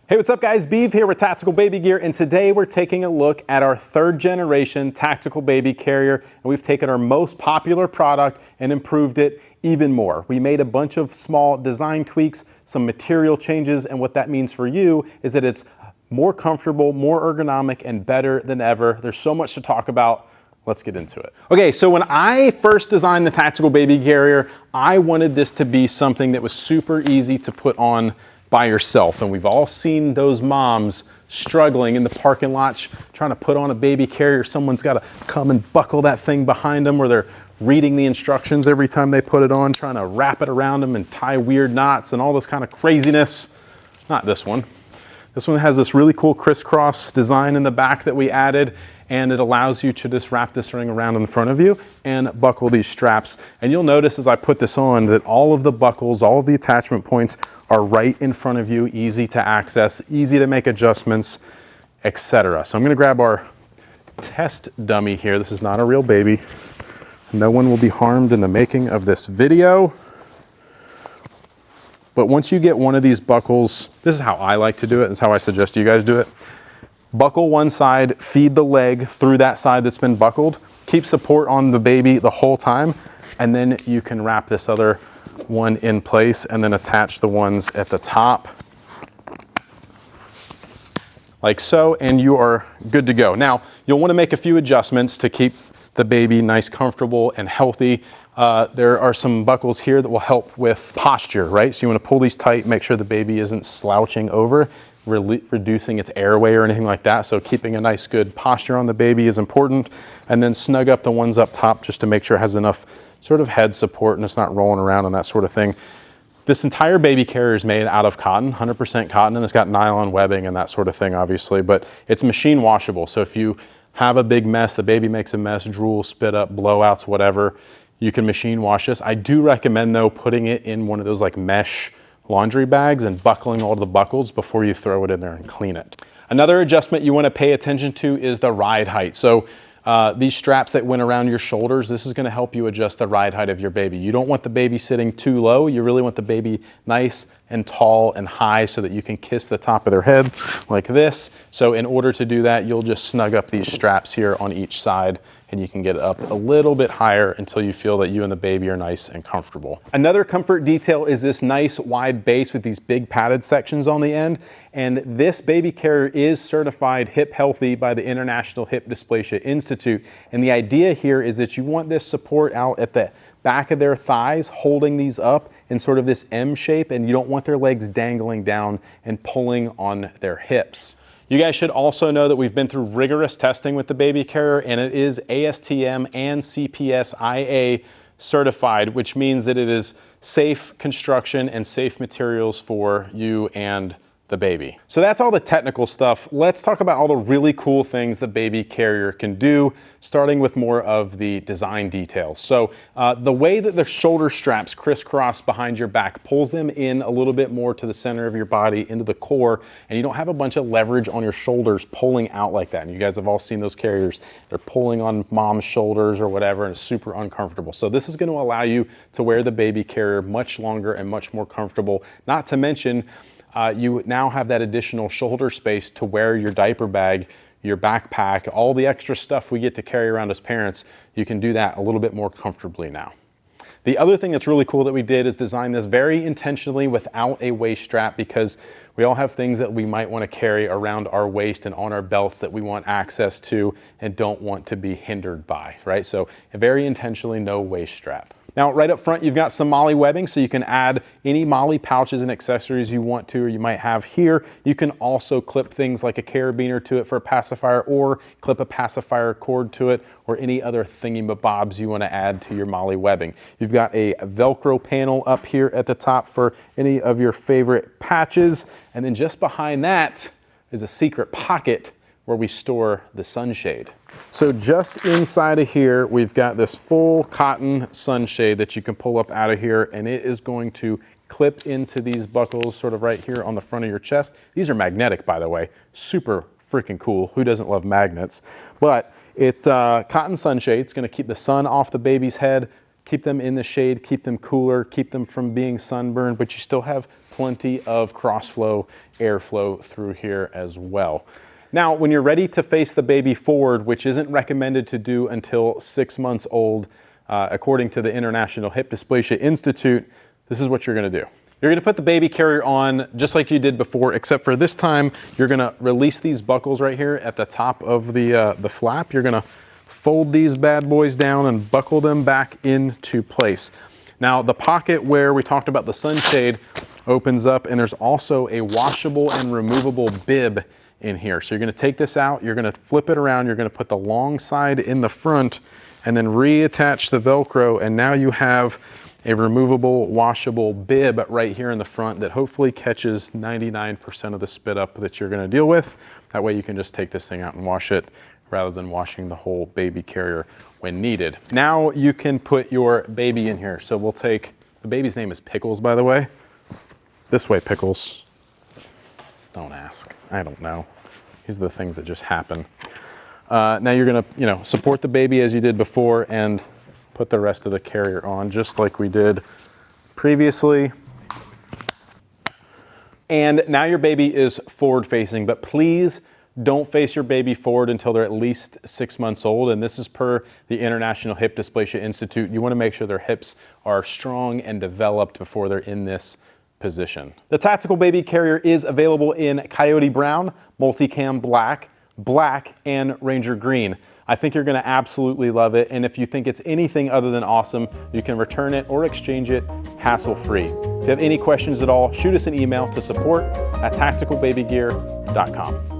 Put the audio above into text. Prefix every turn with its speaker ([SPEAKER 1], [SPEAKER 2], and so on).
[SPEAKER 1] Hey, what's up guys? Beav here with Tactical Baby Gear, and today we're taking a look at our 3rd generation tactical baby carrier, and we've taken our most popular product and improved it even more. We made a bunch of small design tweaks, some material changes, and what that means for you is that it's more comfortable, more ergonomic, and better than ever. There's so much to talk about. Let's get into it. Okay, so when I first designed the tactical baby carrier, I wanted this to be something that was super easy to put on by yourself. And we've all seen those moms struggling in the parking lot trying to put on a baby carrier. Someone's got to come and buckle that thing behind them, or they're reading the instructions every time they put it on, trying to wrap it around them and tie weird knots and all this kind of craziness. Not this one. This one has this really cool crisscross design in the back that we added, and it allows you to just wrap this ring around in front of you and buckle these straps. And you'll notice as I put this on that all of the buckles, all of the attachment points are right in front of you, easy to access, easy to make adjustments, etc. So I'm gonna grab our test dummy here. This is not a real baby. No one will be harmed in the making of this video. But once you get one of these buckles, this is how I like to do it. This is how I suggest you guys do it. Buckle one side, feed the leg through that side that's been buckled, keep support on the baby the whole time, and then you can wrap this other one in place and then attach the ones at the top like so, and you are good to go. Now, you'll want to make a few adjustments to keep the baby nice, comfortable, and healthy. There are some buckles here that will help with posture, right? So you want to pull these tight, make sure the baby isn't slouching over, reducing its airway or anything like that. So keeping a nice good posture on the baby is important. And then snug up the ones up top just to make sure it has enough sort of head support and it's not rolling around and that sort of thing. This entire baby carrier is made out of cotton, 100% cotton, and it's got nylon webbing and that sort of thing, obviously, but it's machine washable. So if you have a big mess, the baby makes a mess, drool, spit up, blowouts, whatever, you can machine wash this. I do recommend though putting it in one of those like mesh laundry bags and buckling all the buckles before you throw it in there and clean it. Another adjustment you want to pay attention to is the ride height. So these straps that went around your shoulders, this is going to help you adjust the ride height of your baby. You don't want the baby sitting too low. You really want the baby nice and tall and high so that you can kiss the top of their head like this. So in order to do that, you'll just snug up these straps here on each side, and you can get it up a little bit higher until you feel that you and the baby are nice and comfortable. Another comfort detail is this nice wide base with these big padded sections on the end. And this baby carrier is certified hip healthy by the International Hip Dysplasia Institute. And the idea here is that you want this support out at the back of their thighs, holding these up in sort of this M shape, and you don't want their legs dangling down and pulling on their hips. You guys should also know that we've been through rigorous testing with the baby carrier, and it is ASTM and CPS-IA certified, which means that it is safe construction and safe materials for you and the baby. So that's all the technical stuff. Let's talk about all the really cool things the baby carrier can do, starting with more of the design details. So the way that the shoulder straps crisscross behind your back pulls them in a little bit more to the center of your body, into the core, and you don't have a bunch of leverage on your shoulders pulling out like that. And you guys have all seen those carriers. They're pulling on mom's shoulders or whatever, and it's super uncomfortable. So this is going to allow you to wear the baby carrier much longer and much more comfortable. Not to mention, you now have that additional shoulder space to wear your diaper bag, your backpack, all the extra stuff we get to carry around as parents. You can do that a little bit more comfortably now. The other thing that's really cool that we did is design this very intentionally without a waist strap, because we all have things that we might want to carry around our waist and on our belts that we want access to and don't want to be hindered by, right? So very intentionally no waist strap. Now, right up front, you've got some MOLLE webbing, so you can add any MOLLE pouches and accessories you want to, or you might have here. You can also clip things like a carabiner to it for a pacifier, or clip a pacifier cord to it, or any other thingy-mabobs you want to add to your MOLLE webbing. You've got a Velcro panel up here at the top for any of your favorite patches, and then just behind that is a secret pocket where we store the sunshade. So just inside of here, we've got this full cotton sunshade that you can pull up out of here, and it is going to clip into these buckles sort of right here on the front of your chest. These are magnetic, by the way, super freaking cool. Who doesn't love magnets? But it cotton sunshade, it's gonna keep the sun off the baby's head, keep them in the shade, keep them cooler, keep them from being sunburned, but you still have plenty of cross-flow airflow through here as well. Now, when you're ready to face the baby forward, which isn't recommended to do until 6 months old, according to the International Hip Dysplasia Institute, this is what you're gonna do. You're gonna put the baby carrier on just like you did before, except for this time, you're gonna release these buckles right here at the top of the flap. You're gonna fold these bad boys down and buckle them back into place. Now, the pocket where we talked about the sunshade opens up, and there's also a washable and removable bib in here. So you're gonna take this out, you're gonna flip it around, you're gonna put the long side in the front, and then reattach the Velcro, and now you have a removable, washable bib right here in the front that hopefully catches 99% of the spit up that you're gonna deal with. That way you can just take this thing out and wash it rather than washing the whole baby carrier when needed. Now you can put your baby in here. So we'll take, the baby's name is Pickles, by the way. This way, Pickles. Don't ask, I don't know. These are the things that just happen. Now you're gonna, support the baby as you did before and put the rest of the carrier on just like we did previously. And now your baby is forward facing, but please don't face your baby forward until they're at least 6 months old. And this is per the International Hip Dysplasia Institute. You wanna make sure their hips are strong and developed before they're in this position. The Tactical Baby Carrier is available in Coyote Brown, Multicam Black, Black, and Ranger Green. I think you're gonna absolutely love it, and if you think it's anything other than awesome, you can return it or exchange it hassle-free. If you have any questions at all, shoot us an email to support@tacticalbabygear.com.